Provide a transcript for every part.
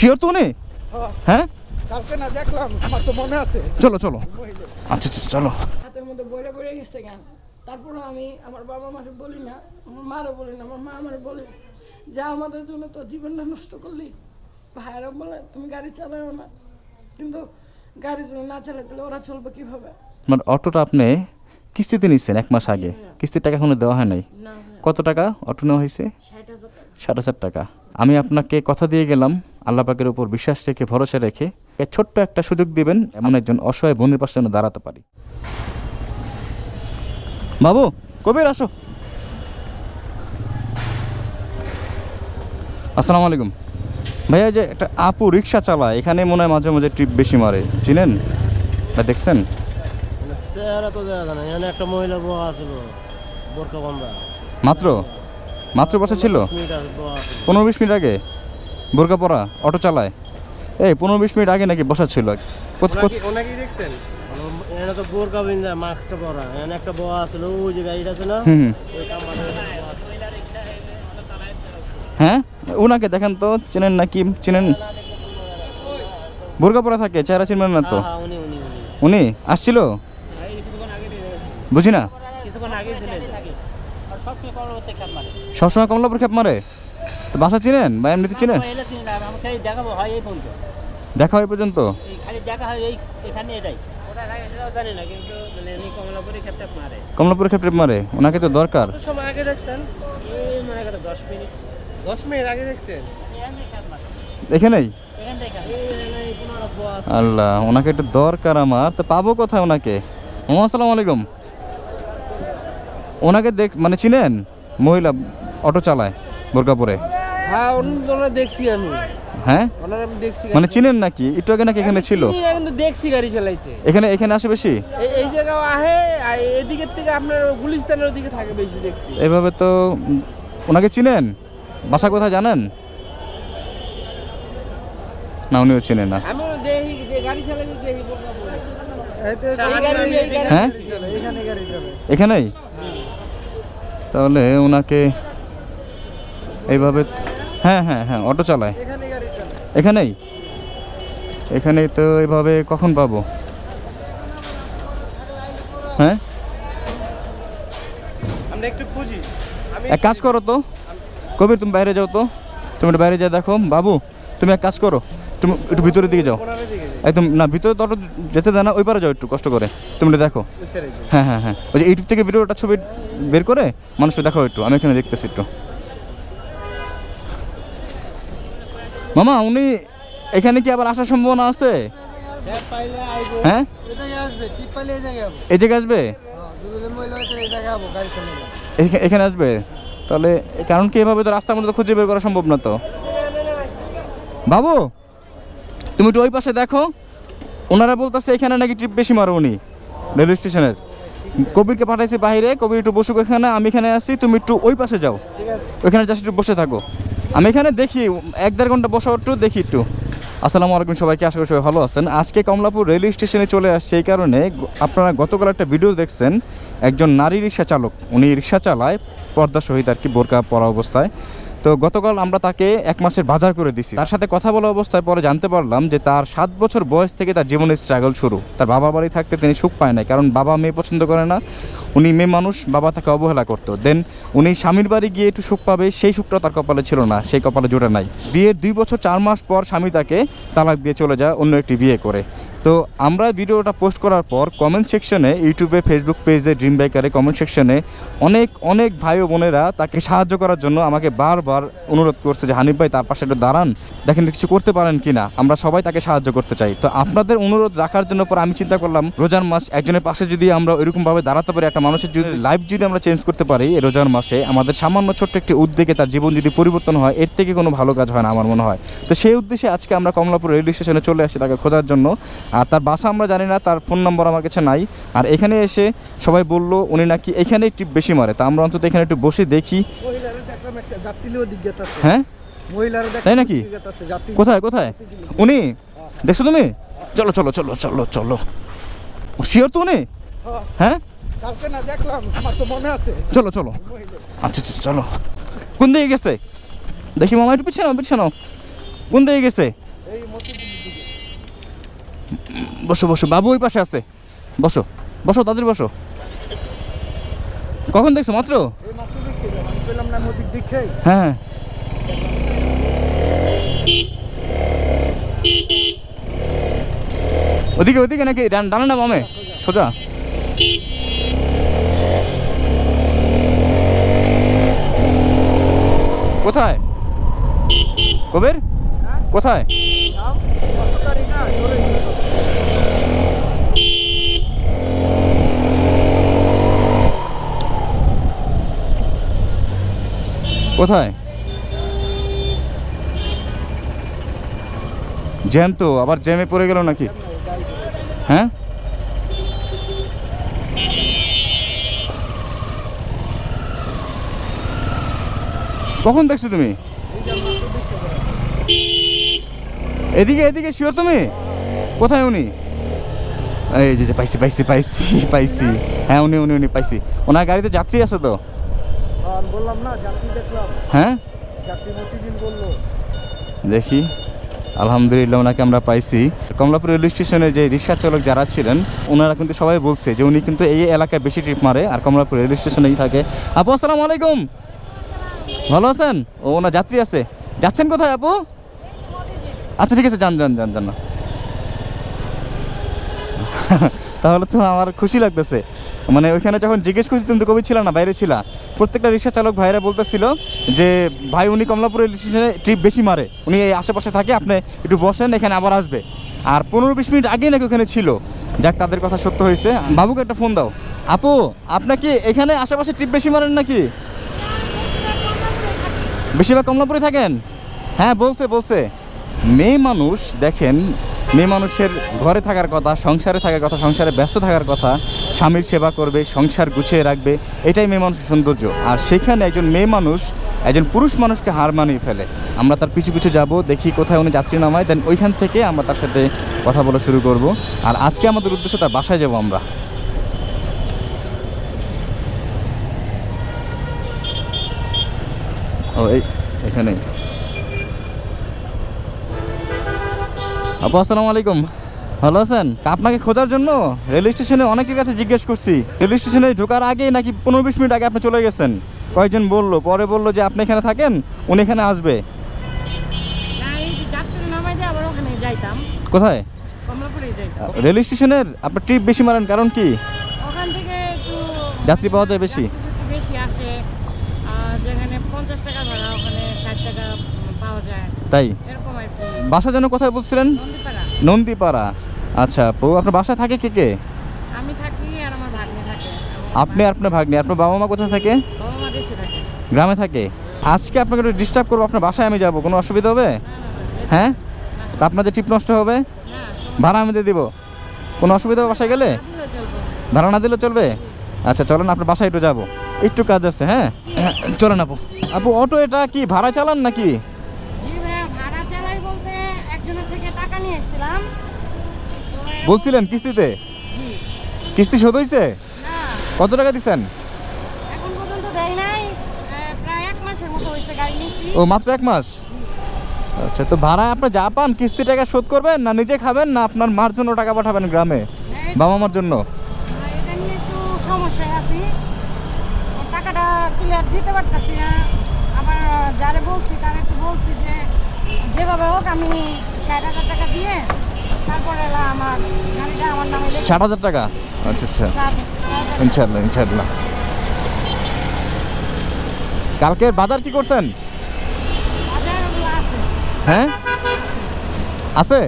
Sure তো উনি? হ্যাঁ কালকে না দেখলাম, আমার তো মনে আছে। চলো চলো, আচ্ছা আচ্ছা চলো। হাতের মধ্যে বইরে বইরে গেছে গান। তারপরে আমি আমার বাবা মাকে বলি না, আমার মারও বলি না, আমার মা আমার বলে যা আমাদের জন্য তো জীবনটা নষ্ট করলি। ভাইয়েরা বলে তুমি গাড়ি চালাও না, কিন্তু গাড়ি যদি না চালাতে তাহলে ওরা চলবে কিভাবে? মানে অটোটা আপনি কিস্তিতে নিচ্ছেন 1 মাস আগে, কিস্তির টাকা এখনো দেওয়া হয় নাই? না, কত টাকা অটো নেওয়া হয়েছে? 60,000 টাকা। 60,000 টাকা। আমি আপনাকে কথা দিয়ে গেলাম, আল্লাহ পাকের উপর বিশ্বাস রেখে ভরসা রেখে ছোট্ট একটা সুযোগ দিবেন, এমন একজন অসহায় বোনের পাশে যেন দাঁড়াতে পারি। বাবু কবির আসো। আসসালামু আলাইকুম ভাইয়া, যে একটা আপু রিক্সা চালায়, এখানে মনে হয় মাঝে মাঝে ট্রিপ বেশি মারে, চিনেন বা দেখছেন? চেহারা তো দেখা যায় না। এখানে একটা মহিলা বয়া আছিল, বোরকা বান্ধা। মাত্র বসা ছিল 15-20 মিনিট আগে, বোরকা পরা অটো চালায়। এই 15-20 মিনিট আগে নাকি বসা ছিল। ওনাকে দেখছেন? এখানে তো বোরকা বিন্দা মাস্কটা পরা। এখানে একটা বয়া আছিল, ওই যে গাড়িটা আছে না, ওই কামবাটা বয়া আছিল। হ্যাঁ ওনাকে দেখেন তো, চেনেন নাকি? চেনেন? বোরকা পরা থাকে, চেহারা চিনবেন না তো? হ্যাঁ, উনি উনি উনি উনি আসছিল? বুঝি না। সবসময় কমলাপুর খেপ মারে? তো বাসা চিনেন বা এমনিতে চিনেন? দেখা হয় পর্যন্ত? কমলাপুরে খেপ টেপ মারে, ওনাকে তো দরকার। কত সময় আগে দেখছেন? 10 মিনিট আগে দেখছেন? এখানেই? আল্লাহ, ওনাকে একটু দরকার আমার, তো পাবো কোথায় ওনাকে? আসসালামু আলাইকুম। ওনাকে মানে চিনেন? মহিলা অটো চালায় বোরকা পরে। হ্যাঁ, ওনারা দেখছি আমি। হ্যাঁ ওনারা আমি দেখছি। মানে চিনেন নাকি? একটু আগে নাকি এখানে ছিল? চিনি না, কিন্তু দেখছি গাড়ি চালাইতে। এখানে আসে বেশি? এই জায়গাও আহে, আর এদিকের থেকে আপনার গুলিস্তানের ওদিকে থাকে বেশি দেখছি। এভাবে তো ওনাকে চিনেন? বাসা কোথায় জানেন? না, উনিও চিনেন না। আমি দেখি যে গাড়ি চালাইতে দেখি বোরকা পরে। হ্যাঁ এখানে গাড়ি চলে। এখানেই? তাহলে ওনাকে এইভাবে, হ্যাঁ হ্যাঁ হ্যাঁ অটো চালায় এখানে গাড়ি চলে। এখানেই তো এইভাবে কখন পাবো? হ্যাঁ আমরা একটু খুঁজি। এক কাজ করো তো কবির, তুমি বাইরে যাও তো, তুমি একটু বাইরে যা দেখো। বাবু তুমি এক কাজ করো, তুমি একটু ভিতরের দিকে যাও। একদম না, ভিতরে তো অটো যেতে দেয় না, ওই পারে যাও একটু কষ্ট করে, তুমি একটু দেখো। হ্যাঁ হ্যাঁ হ্যাঁ, ওই যে ইউটিউব থেকে ভিডিওটা ছবি বের করে মানুষকে দেখাও একটু, আমি এখানে দেখতেছি একটু। মামা উনি এখানে কি আবার আসার সম্ভাবনা আছে? হ্যাঁ এই জায়গায় আসবে? এখানে আসবে? তাহলে কারণ কি এভাবে তো রাস্তার মধ্যে খুঁজে বের করা সম্ভব না তো। বাবু তুমি একটু ওই পাশে দেখো, ওনারা বলতেছে এখানে নাকি ট্রিপ বেশি মারো উনি, রেলওয়ে স্টেশনের। কবিরকে পাঠাইছি বাইরে, কবির একটু বসুক এখানে, আমি এখানে আসি, তুমি একটু ওই পাশে যাও, ওইখানে জাস্ট একটু বসে থাকো। আমি এখানে দেখি 1-1.5 ঘন্টা বসা একটু দেখি একটু। আসসালামু আলাইকুম সবাইকে, আশা করি সবাই ভালো আছেন। আজকে কমলাপুর রেলওয়ে স্টেশনে চলে আসছে এই কারণে, আপনারা গতকাল একটা ভিডিও দেখছেন, একজন নারী রিক্সা চালক, উনি রিক্সা চালায় পর্দা সহিত আর কি, বোরকা পরা অবস্থায়। তো গতকাল আমরা তাকে 1 মাসের বাজার করে দিছি। তার সাথে কথা বলা অবস্থায় পরে জানতে পারলাম যে তার 7 বছর বয়স থেকে তার জীবনের স্ট্রাগল শুরু। তার বাবার বাড়ি থাকতে তিনি সুখ পায় না, কারণ বাবা মেয়ে পছন্দ করে না, উনি মেয়ে মানুষ, বাবা তাকে অবহেলা করতো। দেন উনি স্বামীর বাড়ি গিয়ে একটু সুখ পাবে, সেই সুখটা তার কপালে ছিল না, সেই কপালে জোটে নাই। বিয়ের 2 বছর 4 মাস পর স্বামী তাকে তালাক দিয়ে চলে যায় অন্য একটি বিয়ে করে। তো আমরা ভিডিওটা পোস্ট করার পর কমেন্ট সেকশনে, ইউটিউবে, ফেসবুক পেজে, ড্রিম বাইকারে কমেন্ট সেকশনে অনেক ভাই ও বোনেরা তাকে সাহায্য করার জন্য আমাকে বারবার অনুরোধ করছে যে হানিফ ভাই তার পাশে একটু দাঁড়ান, দেখেন কিছু করতে পারেন কিনা, আমরা সবাই তাকে সাহায্য করতে চাই। তো আপনাদের অনুরোধ রাখার জন্য পর আমি চিন্তা করলাম, রোজার মাস, একজনের পাশে যদি আমরা ওইরকমভাবে দাঁড়াতে পারি, একটা মানুষের যদি লাইফ যদি আমরা চেঞ্জ করতে পারি এই রোজার মাসে, আমাদের সামান্য ছোট্ট একটি উদ্যোগে তার জীবন যদি পরিবর্তন হয়, এর থেকে কোনো ভালো কাজ হয় না আমার মনে হয়। তো সেই উদ্দেশ্যে আজকে আমরা কমলাপুর রেলওয়ে স্টেশনে চলে আসি তাকে খোঁজার জন্য। আর তার বাসা আমরা জানি না, তার ফোন নম্বর আমার কাছে নাই। আর এখানে এসে সবাই বললো উনি নাকি এখানেই ট্রিপ বেশি মারে, তা আমরা অন্তত এখানে একটু বসে দেখি। হ্যাঁ তাই নাকি? কোথায় উনি দেখছো তুমি? চলো চলো চলো চলো চলো, শিওর তো উনি? হ্যাঁ কালকে না দেখলাম, আমার তো মনে আছে। চলো চলো, আচ্ছা আচ্ছা চলো। কোন দিকে গেছে দেখি মামা, একটু পিছানো, কোন দিকে গেছে? বসো বসো, বাবু ওই পাশে আছে, বসো বসো, তাদের বসো। কখন দেখছো? মাত্র? পেলাম না নদীর দিকে। হ্যাঁ ওদিকে ওদিকে নাকি ডানা না বামে? সোজা। কোথায়? কবির কোথায়? কোথায়? জ্যাম তো, আবার জ্যামে পড়ে গেল নাকি? হ্যাঁ কখন দেখছো তুমি? এদিকে এদিকে শিওর তুমি? কোথায় উনি? এই যে পাইছি পাইছি পাইছি পাইছি, হ্যাঁ উনি উনি উনি পাইছি। ওনার গাড়িতে যাত্রী আছে তো? বললাম না যাত্রী দেখলাম, হ্যাঁ যাত্রী প্রতিদিন বললো। দেখি, আলহামদুলিল্লাহ ওনাকে আমরা পাইছি। কমলাপুর রেল স্টেশনের যে রিক্সা চালক যারা ছিলেন ওনারা কিন্তু সবাই বলছে যে উনি কিন্তু এই এলাকায় বেশি ট্রিপ মারে আর কমলাপুর রেল স্টেশনেই থাকে। আপু আসসালামু আলাইকুম, ভালো আছেন? ও ওনার যাত্রী আছে। যাচ্ছেন কোথায় আপু? আচ্ছা ঠিক আছে, যান যান যান যান। তাহলে তো আমার খুশি লাগতেছে। মানে ওইখানে যখন জিজ্ঞেস করছি তুমি তো কবি ছিল না, বাইরে ছিলা, প্রত্যেকটা রিক্সা চালক ভাইরা বলতেছিল যে ভাই উনি কমলাপুর রেল স্টেশনে ট্রিপ বেশি মারে, উনি এই আশেপাশে থাকে, আপনি একটু বসেন, এখানে আবার আসবে। আর 15-20 মিনিট আগেই নাকি ওখানে ছিল। যাক, তাদের কথা সত্য হয়েছে। বাবুকে একটা ফোন দাও। আপু আপনাকে এখানে আশেপাশে ট্রিপ বেশি মারেন নাকি? বেশিরভাগ কমলাপুরে থাকেন? হ্যাঁ বলছে বলছে। মেয়ে মানুষ দেখেন, মেয়ে মানুষের ঘরে থাকার কথা, সংসারে থাকার কথা, সংসারে ব্যস্ত থাকার কথা, স্বামীর সেবা করবে, সংসার গুছিয়ে রাখবে, এটাই মেয়ে মানুষের সৌন্দর্য। আর সেখানে একজন মেয়ে মানুষ একজন পুরুষ মানুষকে হার মানিয়ে ফেলে। আমরা তার পিছু পিছু যাব, দেখি কোথায় উনি যাত্রী নামায়, দেন ওইখান থেকে আমরা তার সাথে কথা বলা শুরু করব। আর আজকে আমাদের উদ্দেশ্য তার বাসায় যাব আমরা। ও এখানে। আপু আসসালামু আলাইকুম, ভালো আছেন? আপনাকে খোঁজার জন্য রেল স্টেশনে অনেকের কাছে জিজ্ঞেস করছি। রেল স্টেশনে ঢোকার আগে নাকি 15-20 মিনিট আগে আপনি চলে গেছেন। কয়েকজন বললো, পরে বললো যে আপনি এখানে থাকেন, উনি এখানে আসবে। কোথায়? রেল স্টেশনের আপনার ট্রিপ বেশি মারেন, কারণ কি? ওখান থেকে একটু যাত্রী পাওয়া যায় বেশি? বেশি আসে, যেখানে 50 টাকা ভাড়া ওখানে 60 টাকা পাওয়া যায়, তাই? এরকম আর কি। বাসা যেন কোথায় বলছিলেন? নন্দীপাড়া। নন্দীপাড়া। আচ্ছা আপু, আপনার বাসায় থাকে কে কে? আমি থাকি আর আমার ভাগ্নে থাকে। আপনি আর আপনার ভাগ্নে। আপনার বাবা মা কোথায় থাকে? বাবা মা দেশে থাকে। গ্রামে থাকে। আজকে আপনাকে একটু ডিস্টার্ব করবো, আপনার বাসায় আমি যাব, কোনো অসুবিধা হবে? হ্যাঁ, তা আপনার যে ট্রিপ নষ্ট হবে ভাড়া আমি দিয়ে দিব, কোনো অসুবিধা হবে বাসায় গেলে? ভাড়া না দিলে চলবে? আচ্ছা চলেন আপনার বাসায় একটু যাবো, একটু কাজ আছে। হ্যাঁ চলেন আপু। আপু অটো এটা কি ভাড়া চালান নাকি? ভাড়া চালাই বলতে একজনের থেকে টাকা নিয়ে এসেছিলাম। বলছিলেন কিস্তিতে? কিস্তি শোধ হয়েছে? কত টাকা দিচ্ছেন? এখন পর্যন্ত দেয় নাই, প্রায় 1 মাসের মতো হয়েছে গাড়ি নিচ্ছি। ও মাত্র 1 মাস? আচ্ছা, তো ভাড়া আপনি যা পান কিস্তি টাকা শোধ করবেন না নিজে খাবেন, না আপনার মার জন্য টাকা পাঠাবেন গ্রামে, বাবা মার জন্য? এটা নিয়ে একটু সমস্যায় আছি, টাকাটা ক্লিয়ার দিতে পারতেছি না। আবার যারে বলছি তার একটু বলছি যে যেভাবে হোক আমি 60,000 টাকা দিয়ে তারপরে আমার গাড়িটা আমার নামে 60,000 টাকা? আচ্ছা আচ্ছা, ইনশাল্লাহ ইনশাল্লাহ। কালকে বাজার কি করছেন? হ্যাঁ আছে?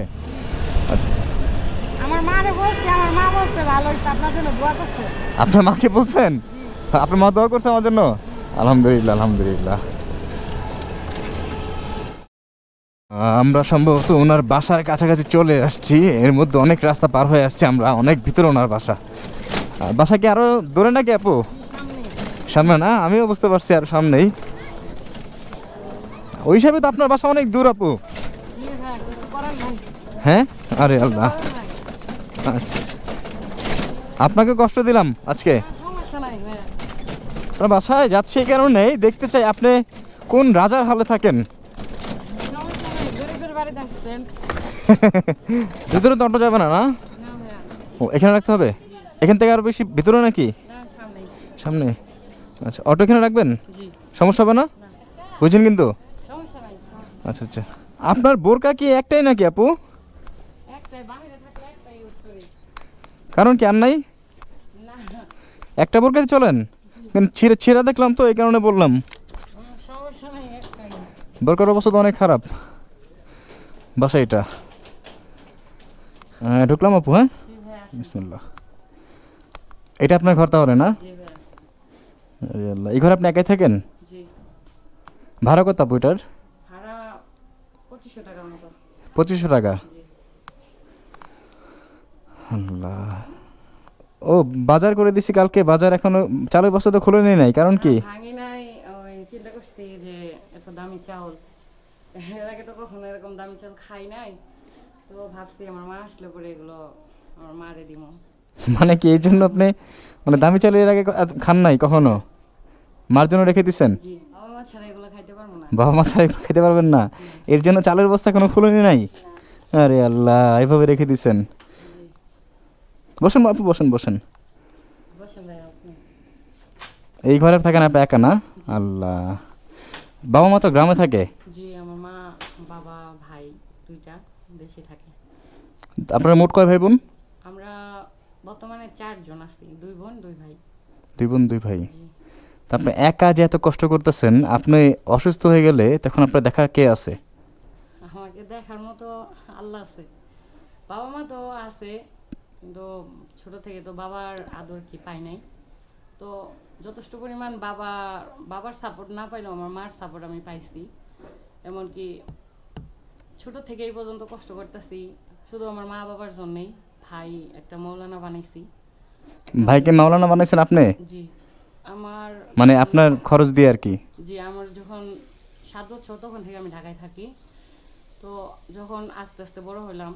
আচ্ছা, আমার মারে বলছি, আমার মা বলছে ভালো হয়েছে, আপনার জন্য দোয়া করছে। আপনার মাকে বলছেন? আপনার মা দোয়া করছে আমার জন্য? আলহামদুলিল্লাহ আলহামদুলিল্লাহ। আমরা সম্ভবত ওনার বাসার কাছাকাছি চলে আসছি, এর মধ্যে অনেক রাস্তা পার হয়ে আসছে আমরা, অনেক ভিতরে ওনার বাসা। বাসা কি আরো দূরে নাকি আপু? সামনে না? আমিও বুঝতে পারছি আরো সামনেই। ওই হিসাবে তো আপনার বাসা অনেক দূর আপু। হ্যাঁ, আরে আল্লাহ, আচ্ছা আপনাকে কষ্ট দিলাম আজকে। আপনার বাসায় যাচ্ছি এই কারণেই দেখতে চাই আপনি কোন রাজার হালে থাকেন। স্ট্যান্ড। ভিতরে তো অটো যাবে না, না? ও এখানে রাখতে হবে? এখান থেকে আরো বেশি ভিতরে নাকি? সামনে। আচ্ছা, অটো এখানে রাখবেন? সমস্যা হবে না? বুঝছেন কিন্তু? আচ্ছা আচ্ছা। আপনার বোরকা কি একটাই নাকি আপু? কারণ কি আর নাই? একটা বোরকাতে চলেন? কিন্তু ছিঁড়া দেখলাম তো, এই কারণে বললাম। বোরকার অবস্থা তো অনেক খারাপ। বাসা এটা ঢুকলাম আপু। হ্যাঁ, বিসমিল্লাহ। এটা আপনার ঘর তাহলে, না? আরে আল্লাহ, এই ঘরে আপনি একাই থাকেন? ভাড়া কত আপু এটার? 2500 টাকা। আল্লাহ। ও বাজার করে দিছি কালকে, বাজার এখনো চালের বস্তা তো খুলে নেই নাই, কারণ কি? ভাঙি নাই, ওই চিন্তা করছি যে এত দামি চাউল, এর আগে তো কখনো এরকম দামি চাউল খাই নাই, তো ভাবছি আমার মা আসলে পরে এগুলো আমার মারে দিব। মানে কি এই জন্য আপনি মানে দামি চালের এর আগে খান নাই কখনো? মার জন্য রেখে দিছেন? জি, বাবা মা ছাড়া এগুলো খাইতে পারবো না। বাবা মা ছাড়া এগুলো খেতে পারবেন না, এর জন্য চালের বস্তা এখনো খুলেনি নাই? আরে আল্লাহ, এইভাবে রেখে দিছেন। বসেন আপু, বসেন বসেন। বসেন ভাই আপনি। এই ঘরে থাকেন আপনি একা, না? আল্লাহ। বাবা মা তো গ্রামে থাকে? জি, আমার মা বাবা ভাই দুইটা দেশে থাকে। আপনারা মোট কয় ভাই বোন? আমরা বর্তমানে 4 জন আছি, 2 বোন 2 ভাই। 2 বোন 2 ভাই। জি। তা আপনি একা যে এত কষ্ট করতেছেন, আপনি অসুস্থ হয়ে গেলে তখন আপনার দেখা কে আছে? আমাকে দেখার মতো আল্লাহ আছে, বাবা মা তো আছে, কিন্তু ছোট থেকে তো বাবার আদর কি পাই নাই, তো যথেষ্ট পরিমাণ বাবার সাপোর্ট না পাইলেও আমার মার সাপোর্ট আমি পাইছি। এমনকি ছোট থেকে এই পর্যন্ত কষ্ট করতেছি শুধু আমার মা বাবার জন্যই। ভাই একটা মৌলানা বানাইছি। ভাইকে মাওলানা বানাইছেন আপনি? জি, আমার মানে আপনার খরচ দিয়ে আর কি? জি, আমার যখন 7 বছর তখন থেকে আমি ঢাকায় থাকি, তো যখন আস্তে আস্তে বড় হলাম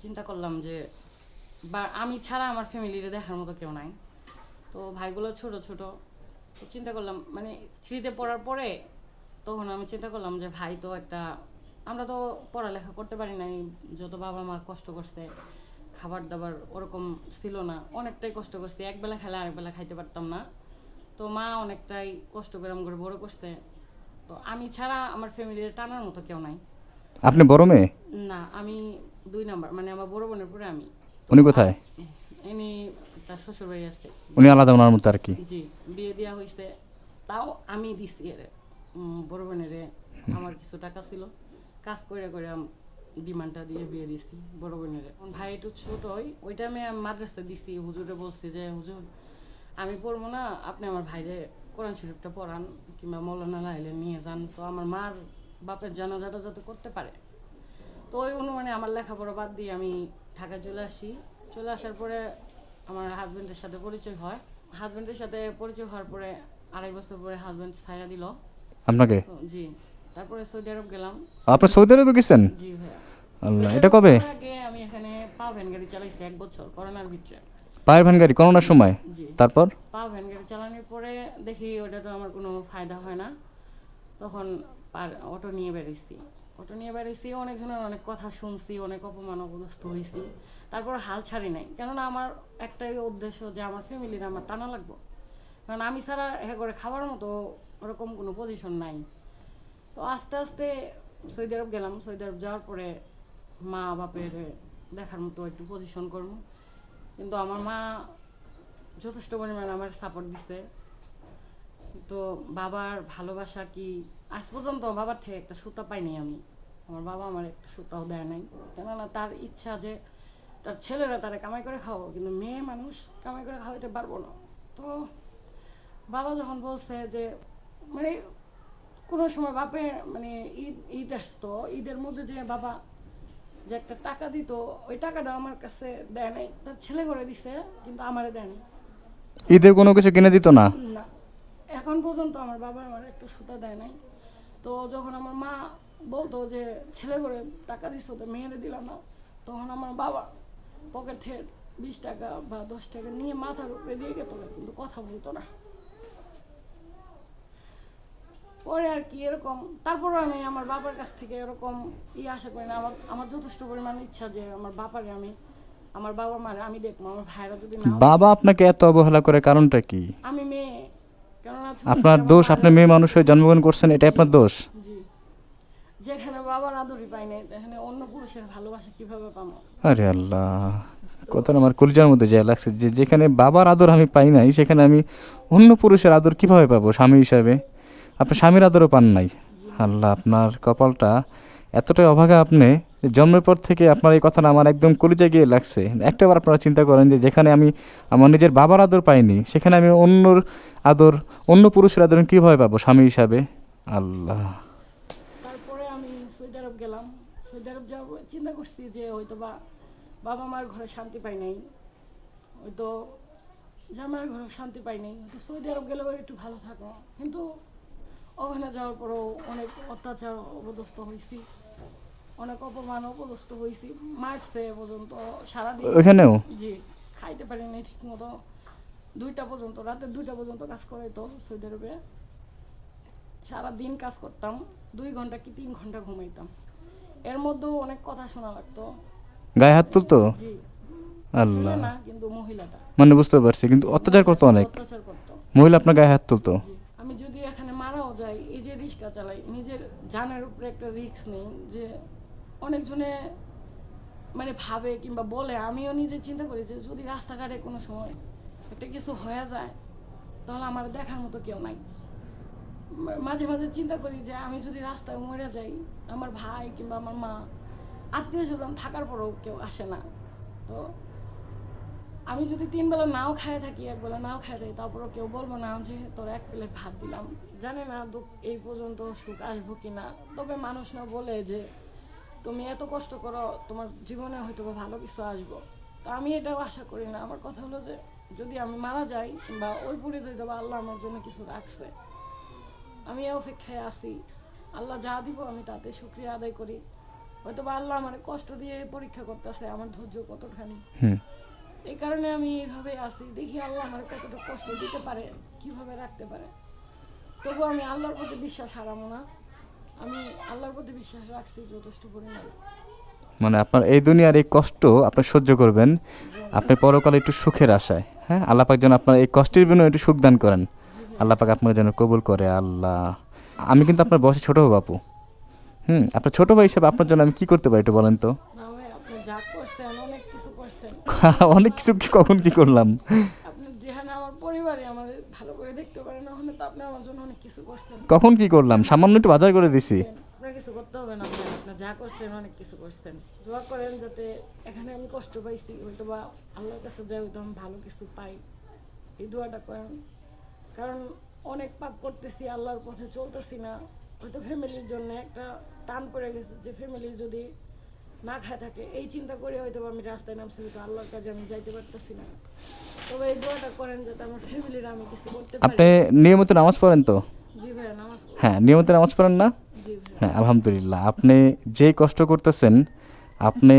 চিন্তা করলাম যে আমি ছাড়া আমার ফ্যামিলিরে দেখার মতো কেউ নাই, তো ভাইগুলো ছোট ছোট, তো চিন্তা করলাম মানে 3তে পড়ার পরে তখন আমি চিন্তা করলাম যে ভাই তো একটা, আমরা তো পড়ালেখা করতে পারি নাই, যত বাবা মা কষ্ট করছে, খাবার দাবার ওরকম ছিল না, অনেকটাই কষ্ট করছি, একবেলা খেলে আরেকবেলা খাইতে পারতাম না, তো মা অনেকটাই কষ্ট করে আমাকে বড় করছে, তো আমি ছাড়া আমার ফ্যামিলির টানার মতো কেউ নাই। আপনি বড় মেয়ে? না, আমি 2 নাম্বার, মানে আমার বড় বোনের পরে আমি। উনি কোথায়? ইনি তার শ্বশুর বাড়ি আছে। উনি আলাদা ওনার মতো আর কি? জি, বিয়ে দেওয়া হয়েছে, তাও আমি দিছি এর বড় বোনের। আমার কিছু টাকা ছিল, কাজ করে করে ডিমান্ডটা দিয়ে বিয়ে দিছি বড় বোনের। ভাই একটু ছোটই, ওইটা আমি মাদ্রাসা দিছি, হুজুরে বলছি যে হুজুর আমি পড়বো না, আপনি আমার ভাইরে কোরআন শরীফটা পড়ান কিংবা মৌলানা লাইলে নিয়ে যান, তো আমার মার বাপের জানাজাটা যাতে করতে পারে। তো ওই অনুমানে আমার লেখাপড়া বাদ দিয়ে আমি ঢাকা চলে আসি। চলে আসার পরে আমার হাজব্যান্ডের সাথে পরিচয় হয়। হাজব্যান্ডের সাথে পরিচয় হওয়ার পরে 2.5 বছর পরে হাজব্যান্ড ছাইরা দিল আপনাকে? জি, তারপরে সৌদি আরব গেলাম। আপনি সৌদি আরবে গেছেন? জি ভাইয়া। আল্লাহ, এটা কবে? আগে আমি এখানে পা ভ্যান গাড়ি চালাইছি 1 বছর করোনার ভিতরে। পায়ের ভ্যান গাড়ি করোনার সময়? জি। তারপর? পা ভ্যান গাড়ি চালানোর পরে দেখি ওটা তো আমার কোনো ফায়দা হয় না, তখন অটো নিয়ে বেরোইছি, অনেকজনের অনেক কথা শুনছি, অনেক অপমান অপদস্থ হয়েছি, তারপর হাল ছাড়ি নাই, কেননা আমার একটাই উদ্দেশ্য যে আমার ফ্যামিলির আমার টানা লাগবো, কারণ আমি ছাড়া হ্যাঁ করে খাবার মতো ওরকম কোনো পজিশন নাই। তো আস্তে আস্তে সৌদি আরব গেলাম। সৌদি আরব যাওয়ার পরে মা বাপের দেখার মতো একটু পজিশন করবো, কিন্তু আমার মা যথেষ্ট পরিমাণে আমার সাপোর্ট দিছে। তো বাবার ভালোবাসা কি আজ পর্যন্ত বাবার থেকে একটা সুতা পাইনি আমি, আমার বাবা আমার একটা সুতাও দেয় নাই, কেননা তার ইচ্ছা যে তার ছেলেরা তারা কামাই করে খাওয়াবো, কিন্তু মেয়ে মানুষ কামাই করে খাওয়াইতে পারবো না। তো বাবা যখন বলছে যে মানে কোনো সময় বাপের মানে ঈদ আসতো, ঈদের মধ্যে যে বাবা যে একটা টাকা দিত, ওই টাকাটা আমার কাছে দেয় নাই, তার ছেলে করে দিছে, কিন্তু আমারে দেয়নি। ঈদে কোনো কিছু কিনে দিত না? না, এখন পর্যন্ত আমার বাবা আমার একটা সুতা দেয় নাই। তো যখন আমার মা বলতো যে ছেলে করে টাকা দিস তো মেয়েরে দিলাম না, তখন আমার বাবা পকেট থেকে 20 টাকা বা 10 টাকা নিয়ে মাথার উপরে দিয়ে গেত, কিন্তু কথা বলতো না। পরে আর কি এরকম, তারপরে আমি আমার বাবার কাছ থেকে এরকম আশা করি না। আমার যথেষ্ট পরিমাণ ইচ্ছা যে আমার বাবারে আমি, আমার বাবা মারে আমি দেখবো, আমার ভাইরা যদি না, বাবা আপনাকে এত অবহেলা করে কারণটা কি? আমি মেয়ে, কেননা আপনার দোষ, আপনি মেয়ে মানুষ হয়ে জন্মগ্রহণ করছেন, এটাই আপনার দোষ। জি, যেখানে বাবার আদরই পাই নাই সেখানে অন্য পুরুষের ভালোবাসা কিভাবে পাবো? আরে আল্লাহ, কথাটা আমার কলিজার মধ্যে যায় লাগছে যে যেখানে বাবার আদর আমি পাই নাই সেখানে আমি অন্য পুরুষের আদর কিভাবে পাবো স্বামী হিসাবে? আপনি স্বামীর আদরও পান নাই। আল্লাহ, আপনার কপালটা এতটাই অভাগা আপনি, জন্মের পর থেকে আপনার এই কথাটা আমার একদম কলিজায় গিয়ে লাগছে। একটাবার আপনারা চিন্তা করেন যে যেখানে আমি আমার নিজের বাবার আদর পাইনি সেখানে আমি অন্যর আদর, অন্য পুরুষের আদর আমি কীভাবে পাবো স্বামী হিসাবে? আল্লাহ। তারপরে আমি সৌদি আরব গেলাম। সৌদি আরব যাওয়ার চিন্তা করছি যে হয়তো বাবা মার ঘরে শান্তি পাই নাই, হয়তো জামাইয়ের ঘরেও শান্তি পাই নাই, হয়তো সৌদি আরব গেলে একটু ভালো থাকো। কিন্তু ওখানে যাওয়ার পরেও অনেক অত্যাচার অপদস্থ হয়েছি, অনেক অপমান অপদস্থ হয়েছি, মারছে পর্যন্ত সারাদিন। ওইখানেও? জি, খাইতে পারি নাই ঠিক মতো, 2টা পর্যন্ত, রাতে 2টা পর্যন্ত কাজ করাইতো সৌদি আরবে। সারাদিন কাজ করতাম, 2 ঘন্টা কি 3 ঘন্টা ঘুমাইতাম, এর মধ্যেও অনেক কথা শোনা লাগতো। গায়ে হাত তুলতো? জি, আল্লাহ, ছেলে না কিন্তু মহিলাটা মানে বুঝতে পারছি, কিন্তু অত্যাচার করতো অনেক। অত্যাচার করতো। মহিলা আপনার গায়ে হাত তুলতো? জি, আমি যদি এখানে মারাও যাই, এই যে রিক্সা চালাই, নিজের জানের উপরে একটা রিস্ক নেই যে অনেকজনে মানে ভাবে কিংবা বলে, আমিও নিজে চিন্তা করি যে যদি রাস্তাঘাটে কোনো সময় একটা কিছু হয়ে যায় তাহলে আমার দেখার মতো কেউ নাই। মাঝে মাঝে চিন্তা করি যে আমি যদি রাস্তায় মরে যাই, আমার ভাই কিংবা আমার মা, আত্মীয় স্বজন থাকার পরেও কেউ আসে না। তো আমি যদি 3 বেলা নাও খায় থাকি, 1 বেলা নাও খায় থাকি, তারপরেও কেউ বলবো না যে তোর 1 প্লেট ভাত দিলাম। জানে না দুঃখ এই পর্যন্ত সুখ আসবো কিনা। তবে মানুষ না বলে যে তুমি এত কষ্ট করো, তোমার জীবনে হয়তো ভালো কিছু আসবো। তো আমি এটাও আশা করি না। আমার কথা হলো যে যদি আমি মারা যাই কিংবা ওই পুরে যদি আল্লাহ আমার জন্য কিছু রাখছে, আমি এই অপেক্ষায় আছি। আল্লাহ যা দিব আমি তাতে শুকরিয়া আদায় করি। হয়তো আল্লাহ আমার কষ্ট দিয়ে পরীক্ষা করতেছে আমার ধৈর্য কতখানি। এই কারণে আমি এইভাবে আছি, দেখি আল্লাহ আমার কতটা কষ্ট দিতে পারে, কিভাবে রাখতে পারে। তবু আমি আল্লাহর প্রতি বিশ্বাস হারাবো না। আমি আল্লাহর প্রতি বিশ্বাস রাখছি যথেষ্ট পরিমাণে। মানে আপনার এই দুনিয়ার এই কষ্ট আপনি সহ্য করবেন, আপনি পরকালে একটু সুখের আশায়। হ্যাঁ, আল্লাহ পাক যেন আপনার এই কষ্টের বিনিময়ে একটু সুখ দান করেন। আল্লাহ পাক আপনার যেন কবুল করে। আল্লাহ, আমি কিন্তু আপনার বয়সে ছোটো হবো আপু। আপনার ছোটো ভাই হিসেবে আপনার জন্য আমি কী করতে পারি একটু বলেন তো? না ভাই, আপনি যা করছেন অনেক কিছু করছেন। অনেক কিছু কখন কি করলাম? আপনি যেখানে আমার পরিবারে আমাদের ভালো করে দেখতে পারেন, ওখানে তো আপনি আমার জন্য অনেক কিছু করছেন। কখন কি করলাম? সামান্য একটু বাজার করে দিছি। আপনার কিছু করতে হবে না ভাই, আপনি যা করছেন অনেক কিছু করছেন। দোয়া করেন যাতে এখানে আমি কষ্ট পাইছি, হয়তো বা আল্লাহর কাছে যাই হয়তো আমি ভালো কিছু পাই, এই দোয়াটা করেন। কারণ অনেক পাপ করতেছি, আল্লাহর পথে চলতেছি না। হয়তো ফ্যামিলির জন্য একটা টান পড়ে গেছে যে ফ্যামিলি যদি না খায় থাকে, এই চিন্তা করে হয়তো আমি রাস্তায় নামছি, হয়তো আল্লাহর কাছে আমি যাইতে পারতেছি না। তবে এই দোয়াটা করেন যাতে আমার ফ্যামিলির আমি কিছু করতে পারি। আপনি নিয়মিত নামাজ পড়েন তো? জি ভাই, নামাজ পড়ি। হ্যাঁ, নিয়মিত নামাজ পড়েন না? জি ভাই। হ্যাঁ, আলহামদুলিল্লাহ। আপনি যেই কষ্ট করতেছেন, আপনি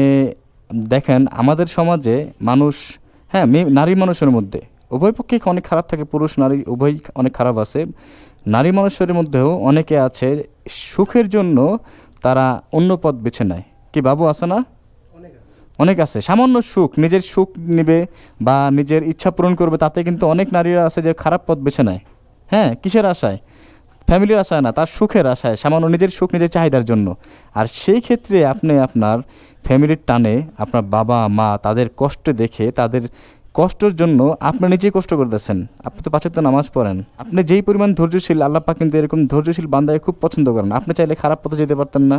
দেখেন আমাদের সমাজে মানুষ, হ্যাঁ, নারী মানুষের মধ্যে উভয় পক্ষেই অনেক খারাপ থাকে, পুরুষ নারী উভয় অনেক খারাপ আছে। নারী মানুষের মধ্যেও অনেকে আছে সুখের জন্য তারা অন্য পথ বেছে নেয়। কি বাবু, আছে না? অনেক আছে। সামান্য সুখ, নিজের সুখ নেবে বা নিজের ইচ্ছা পূরণ করবে, তাতে কিন্তু অনেক নারীরা আছে যে খারাপ পথ বেছে নেয়। হ্যাঁ, কিসের আশায়? ফ্যামিলির আশায় না, তার সুখের আশায়, সামান্য নিজের সুখ নিজের চাহিদার জন্য। আর সেই ক্ষেত্রে আপনি আপনার ফ্যামিলির টানে, আপনার বাবা মা তাদের কষ্ট দেখে, তাদের কষ্টের জন্য আপনি নিজেই কষ্ট করতেছেন। আপনি তো 5 ওয়াক্ত নামাজ পড়েন, আপনি যেই পরিমাণ ধৈর্যশীল, আল্লাহ পাক কিন্তু এরকম ধৈর্যশীল বান্দাকে খুব পছন্দ করেন। আপনি চাইলে খারাপ পথে যেতে পারতেন না?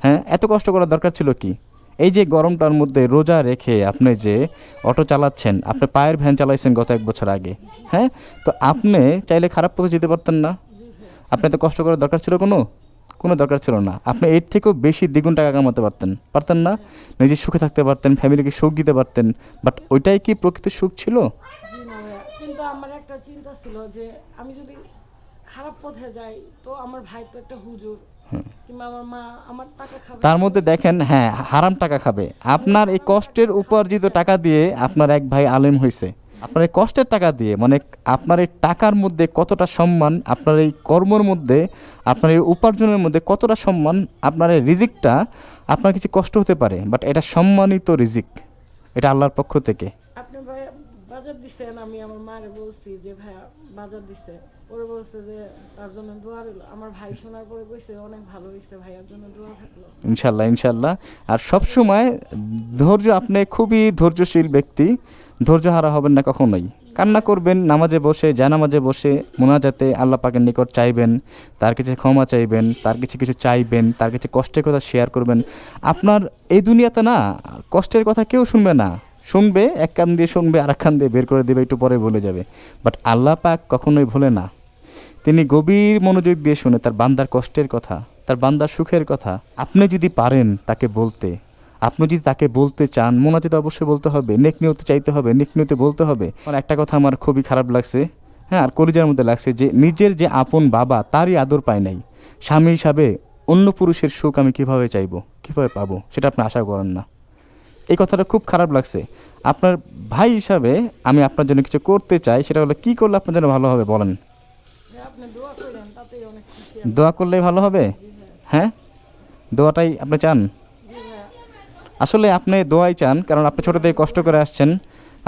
হ্যাঁ, এত কষ্ট করার দরকার ছিল কি? এই যে গরমটার মধ্যে রোজা রেখে আপনি যে অটো চালাচ্ছেন, আপনি পায়ের ভ্যান চালাইছেন গত 1 বছর আগে। হ্যাঁ, তো আপনি চাইলে খারাপ পথে যেতে পারতেন না? আপনি এত কষ্ট করার দরকার ছিল কোনো দরকার ছিল না। আপনি এর থেকেও বেশি দ্বিগুণ টাকা কামাতে পারতেন না? নিজে সুখে থাকতে পারতেন, ফ্যামিলিকে সুখ দিতে পারতেন। বাট ওইটাই কি প্রকৃত সুখ ছিল? জি না ভাইয়া, কিন্তু আমার একটা চিন্তা ছিল যে আমি যদি খারাপ পথে যাই তো আমার ভাই তো একটা হুজুর, কিংবা আমার মা আমার টাকা খাবে। তার মধ্যে দেখেন, হ্যাঁ, হারাম টাকা খাবে। আপনার এই কষ্টের উপার্জিত টাকা দিয়ে আপনার এক ভাই আলেম হয়েছে, আপনার এই কষ্টের টাকা দিয়ে মানে আপনার এই টাকার মধ্যে কতটা সম্মান, আপনার এই কর্মের মধ্যে, আপনার এই উপার্জনের মধ্যে কতটা সম্মান, আপনার এই রিজিকটা আপনার কিছু কষ্ট হতে পারে বাট এটা সম্মানিত রিজিক, এটা আল্লাহর পক্ষ থেকে। আপনি ভাই বাজার দিছেন, আমি আমার মারে বলছি যে ভাইয়া বাজার দিছে, পরে বলছে যে তার জন্য দোয়া রইল। আমার ভাই শোনার পরে কইছে অনেক ভালো হয়েছে, ভাইয়ার জন্য দোয়া থাকলো। ইনশাল্লাহ ইনশাল্লাহ। আর সবসময় ধৈর্য, আপনি খুবই ধৈর্যশীল ব্যক্তি, ধৈর্য হারা হবেন না কখনোই। কান্না করবেন নামাজে বসে, জানামাজে বসে মোনাজাতে আল্লাহ পাকের নিকট চাইবেন, তার কাছে ক্ষমা চাইবেন, তার কাছে কিছু চাইবেন, তার কাছে কষ্টের কথা শেয়ার করবেন। আপনার এই দুনিয়াতে না কষ্টের কথা কেউ শুনবে না, শুনবে এক কান দিয়ে শুনবে আর এক কান দিয়ে বের করে দেবে, একটু পরে ভুলে যাবে। বাট আল্লাহ পাক কখনোই ভোলে না, তিনি গভীর মনোযোগ দিয়ে শুনে তার বান্দার কষ্টের কথা, তার বান্দার সুখের কথা। আপনি যদি পারেন তাকে বলতে, আপনি যদি তাকে বলতে চান, মোনাজাতে অবশ্যই বলতে হবে, নেক নিয়তে চাইতে হবে, নেক নিয়তে বলতে হবে। আর একটা কথা আমার খুবই খারাপ লাগছে, হ্যাঁ, আর কলিজার মধ্যে লাগছে যে নিজের যে আপন বাবা তারই আদর পায় নাই। স্বামী হিসাবে অন্য পুরুষের সুখ আমি কিভাবে চাইবো, কিভাবে পাবো, সেটা আপনি আশা করেন না। এই কথাটা খুব খারাপ লাগছে। আপনার ভাই হিসাবে আমি আপনার জন্য কিছু করতে চাই, সেটা হলো কী করলে আপনার জন্য ভালো হবে বলেন? যে আপনি দোয়া করেন, তাতেই অনেক খুশি। দোয়া করলেই ভালো হবে, হ্যাঁ, দোয়াটাই আপনি চান। আসলে আপনি দোয়াই চান, কারণ আপনি ছোটো থেকে কষ্ট করে আসছেন,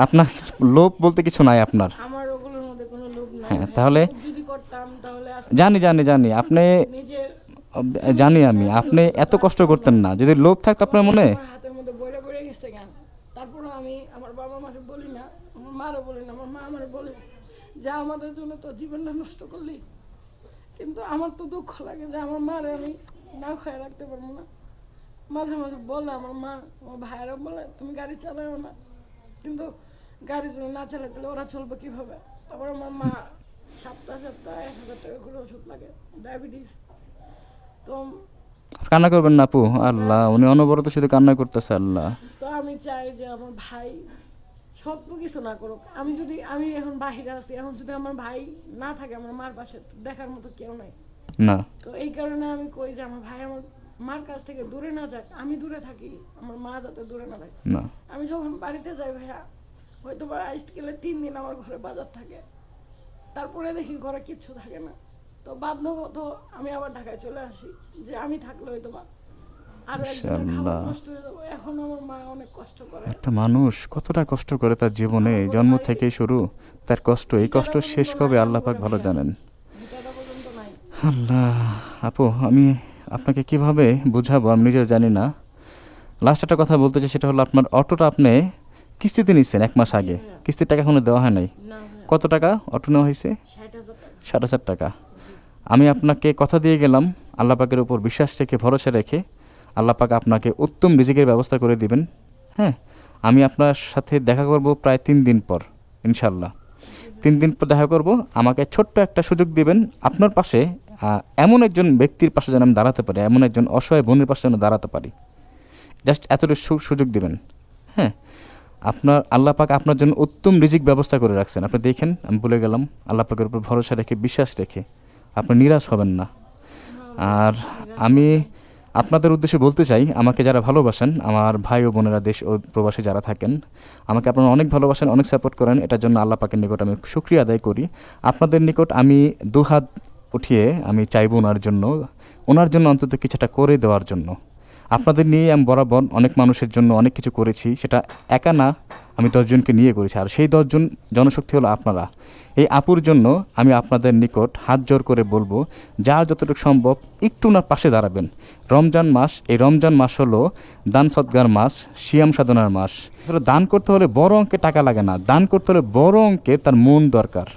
আপনার লোভ বলতে কিছু নাই আপনার। আমার ওগুলোর মধ্যে কোনো লোভ নাই। হ্যাঁ, তাহলে যদি করতাম তাহলে জানি আপনি, নিজের জানি আমি আপনি এত কষ্ট করতেন না। যদি লোভ থাকতো আপনার মনে, আমার হাতের মধ্যে বইরা বইরা গেছে গান। তারপরে আমি আমার বাবা মাকে বলি না, আমার মারও বলি না, আমার মা আমার বলে যে আমাদের জন্য তো জীবনটা নষ্ট করলি। কিন্তু আমার তো দুঃখ লাগে যে আমার মারে আমি না খেয়ে রাখতে পারবো না। মাঝে মাঝে বলে আমার মা, আমার ভাইয়েরা বলে তুমি গাড়ি চালাও না, কিন্তু গাড়ি যদি না চালাতে ওরা চলবে কীভাবে? তারপর আমার মা সপ্তাহে 1,000 টাকা করে ওষুধ লাগে, ডায়াবেটিস। তো কান্না করবেন না আপু, আল্লাহ উনি অনবরত শুধু কান্না করতেছে। আল্লাহ, তো আমি চাই যে আমার ভাই সব তো কিছু না করুক। আমি এখন বাহিরে আছি, এখন যদি আমার ভাই না থাকে আমার মার পাশে, তো দেখার মতো কেউ নাই। না তো এই কারণে আমি কই যে আমার ভাই আমার মার কাছ থেকে দূরে না যাক, আমি দূরে থাকি, আমার মা যাতে দূরে না থাকে। না, আমি যখন বাড়িতে যাই ভাইয়া, হয়তো বা আইসতে গেলে 3 দিন আমার ঘরে বাজার থাকে, তারপরে দেখি ঘরে কিচ্ছু থাকে না। তো বাধ্যগত আমি আবার ঢাকায় চলে আসি, যে আমি থাকলে হয়তো বা আরো একজনের খাবার নষ্ট হয়ে যাবো। এখন আমার মা অনেক কষ্ট করে। একটা মানুষ কতটা কষ্ট করে তার জীবনে, জন্ম থেকেই শুরু তার কষ্ট, এই কষ্ট শেষ কবে আল্লাহ পাক ভালো জানেন। ভিটাটা পর্যন্ত নাই। আল্লাহ, আপু আমি আপনাকে কিভাবে বুঝাবো আমি নিজেও জানি না। লাস্ট একটা কথা বলতে চাই, সেটা হলো আপনার অটোটা আপনি কিস্তিতে নিচ্ছেন 1 মাস আগে, কিস্তির টাকা এখনো দেওয়া হয় নাই। না ভাইয়া, কত টাকা অটো নেওয়া হয়েছে? 60,000 টাকা। 60,000 টাকা। আমি আপনাকে কথা দিয়ে গেলাম, আল্লাহ পাকের উপর বিশ্বাস রেখে, ভরসা রেখে আল্লাহ পাক আপনাকে উত্তম রিজিকের ব্যবস্থা করে দিবেন। হ্যাঁ, আমি আপনার সাথে দেখা করব প্রায় 3 দিন পর ইনশাল্লাহ। 3 দিন পর দেখা করব। আমাকে ছোট্ট একটা সুযোগ দিবেন, আপনার পাশে এমন একজন ব্যক্তির পাশে যেন আমি দাঁড়াতে পারি, এমন একজন অসহায় বোনের পাশে যেন দাঁড়াতে পারি, জাস্ট এতটুকু সুযোগ দিবেন। হ্যাঁ, আপনার আল্লাহ পাক আপনার জন্য উত্তম রিজিক ব্যবস্থা করে রাখছেন। আপনি দেখেন, আমি বলে গেলাম, আল্লাহ পাকের উপর ভরসা রেখে, বিশ্বাস রেখে আপনি নিরাশ হবেন না। আর আমি আপনাদের উদ্দেশ্যে বলতে চাই, আমাকে যারা ভালোবাসেন, আমার ভাই ও বোনেরা দেশ ও প্রবাসে যারা থাকেন, আমাকে আপনারা অনেক ভালোবাসেন, অনেক সাপোর্ট করেন, এটার জন্য আল্লাহ পাকের নিকট আমি শুকরিয়া আদায় করি। আপনাদের নিকট আমি 2 হাত উঠিয়ে আমি চাইবো ওনার জন্য অন্তত কিছুটা করে দেওয়ার জন্য। আপনাদের নিয়ে আমি বরাবর অনেক মানুষের জন্য অনেক কিছু করেছি, সেটা একা না, আমি 10 জনকে নিয়ে করেছি। আর সেই 10 জন জনশক্তি হলো আপনারা। এই আপুর জন্য আমি আপনাদের নিকট হাত জোর করে বলবো, যার যতটুকু সম্ভব একটু ওনার পাশে দাঁড়াবেন। রমজান মাস, এই রমজান মাস হলো দান সৎকার মাস, সিয়াম সাধনার মাস। দান করতে হলে বড় অঙ্কের টাকা লাগে না, দান করতে হলে বড় অঙ্কের তার মন দরকার।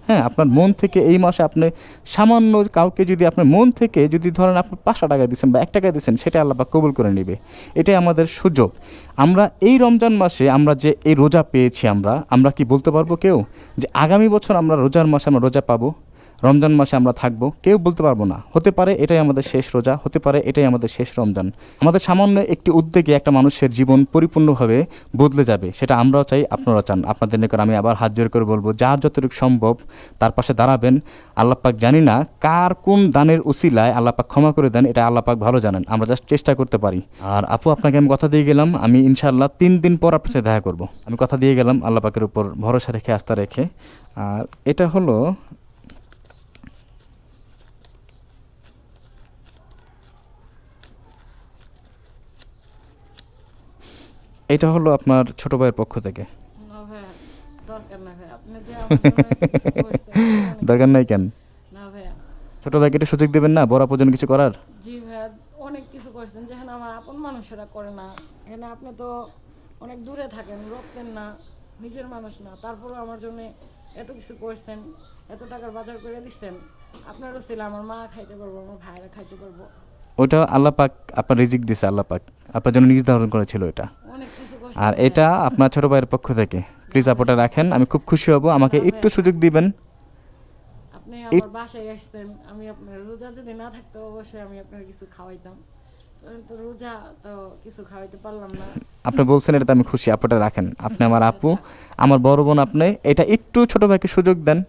হ্যাঁ, আপনার মন থেকে এই মাসে আপনি সামান্য কাউকে যদি আপনার মন থেকে যদি ধরেন আপনি 500 টাকা দিচ্ছেন বা 1 টাকা দিচ্ছেন, সেটা আল্লাহ পাক কবুল করে নেবে। এটাই আমাদের সুযোগ। আমরা এই রমজান মাসে আমরা যে এই রোজা পেয়েছি, আমরা কি বলতে পারবো কেউ যে আগামী বছর আমরা রোজার মাসে আমরা রোজা পাবো? রমজান মাসে আমরা থাকবো কেউ বলতে পারবো না, হতে পারে এটাই আমাদের শেষ রোজা, হতে পারে এটাই আমাদের শেষ রমজান। আমাদের সামান্য একটি উদ্যোগে একটা মানুষের জীবন পরিপূর্ণভাবে বদলে যাবে, সেটা আমরাও চাই, আপনারাও চান। আপনাদের নিকট আমি আবার হাত জোর করে বলবো, যার যতটুকু সম্ভব তার পাশে দাঁড়াবেন। আল্লাহ পাক জানি না কার কোন দানের উসিলায় আল্লাহ পাক ক্ষমা করে দেন, এটা আল্লাহ পাক ভালো জানেন, আমরা জাস্ট চেষ্টা করতে পারি। আর আপু, আপনাকে আমি কথা দিয়ে গেলাম, আমি ইনশাআল্লাহ 3 দিন পর আপনার সাথে দেখা করব। আমি কথা দিয়ে গেলাম আল্লাহ পাকের উপর ভরসা রেখে, আস্থা রেখে। আর এটা হলো আপনার ছোট ভাইয়ের পক্ষ থেকে। না ভাইয়া, দরকার না ভাইয়া, আপনি যে আমার জন্য কিছু করছেন, দরকার নাই কেন? না ভাইয়া। ছোট ভাইকে একটু সুযোগ দেবেন না বড় আপুর জন্য কিছু করার? জি ভাইয়া, অনেক কিছু করছেন যেখানে আমার আপন মানুষেরা করে না। এখানে আপনি তো অনেক দূরে থাকেন, রক্তের না, নিজের মানুষ না, তারপরেও আমার জন্য এত কিছু করছেন, এত টাকার বাজার করে দিচ্ছেন। আপনারও ছিল, আমার মা খাইতে পারবো, আমার ভাইরা খাইতে পারবো। ওইটা আল্লাহ পাক আপনার রিজিক দিছে, আল্লাহ পাক আপনার জন্য নির্ধারণ করেছিল এটা। অনেক কিছু করছেন আর ভাইয়া। এটা আপনার ছোট ভাইয়ের পক্ষ থেকে, প্লিজ আপুটা রাখেন, আমি খুব খুশি হব, আমাকে একটু সুযোগ দিবেন। আপনি আমার বাসায় আসতেন, আমি আপনার রোজা যদি না থাকতো অবশ্যই আমি আপনার কিছু খাওয়াইতাম, তো রোজা তো কিছু খাওয়াইতে পারলাম না। আপনি বলছেন, এটা তো আমি খুশি, আপুটা রাখেন, আপনি আমার আপু, আমার বড় বোন, আপনি এটা একটু ছোট ভাইকে সুযোগ দেন,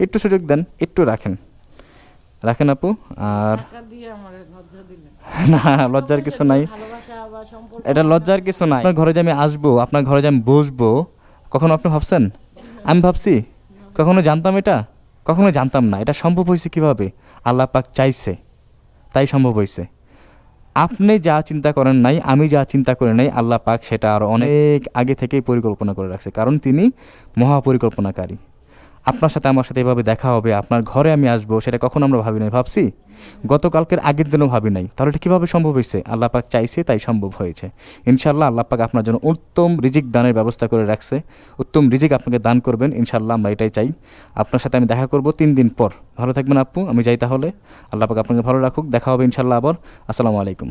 একটু সুযোগ দেন, একটু রাখেন, রাখেন আপু। আর টাকা দিয়ে আমার লজ্জা দিলেন। না, লজ্জার কিছু নাই, ভালোবাসা বা সম্পর্ক এটা লজ্জার কিছু নাই। আপনার ঘরে যে আমি আসবো, আপনার ঘরে যে আমি বসবো, কখনো আপনি ভাবছেন? আমি ভাবছি? কখনো জানতাম এটা? কখনো জানতাম না। এটা সম্ভব হয়েছে কিভাবে? আল্লাহ পাক চাইছে, তাই সম্ভব হয়েছে। আপনি যা চিন্তা করেন নাই, আমি যা চিন্তা করে নাই, আল্লাহ পাক সেটা আরও অনেক আগে থেকেই পরিকল্পনা করে রাখছে, কারণ তিনি মহাপরিকল্পনাকারী। আপনার সাথে আমার সাথে এভাবে দেখা হবে, আপনার ঘরে আমি আসবো, সেটা কখনো আমরা ভাবি নাই। ভাবছি? গতকালকের আগের দিনও ভাবি নাই। তাহলে এটা কীভাবে সম্ভব হয়েছে? আল্লাহ পাক চাইছে, তাই সম্ভব হয়েছে। ইনশাআল্লাহ আল্লাহ পাক আপনার জন্য উত্তম রিজিক দানের ব্যবস্থা করে রাখছে, উত্তম রিজিক আপনাকে দান করবেন ইনশাআল্লাহ, আমরা এটাই চাই। আপনার সাথে আমি দেখা করব 3 দিন পর। ভালো থাকবেন আপু, আমি যাই তাহলে। আল্লাহ পাক আপনাকে ভালো রাখুক, দেখা হবে ইনশাআল্লাহ আবার। আসসালামু আলাইকুম।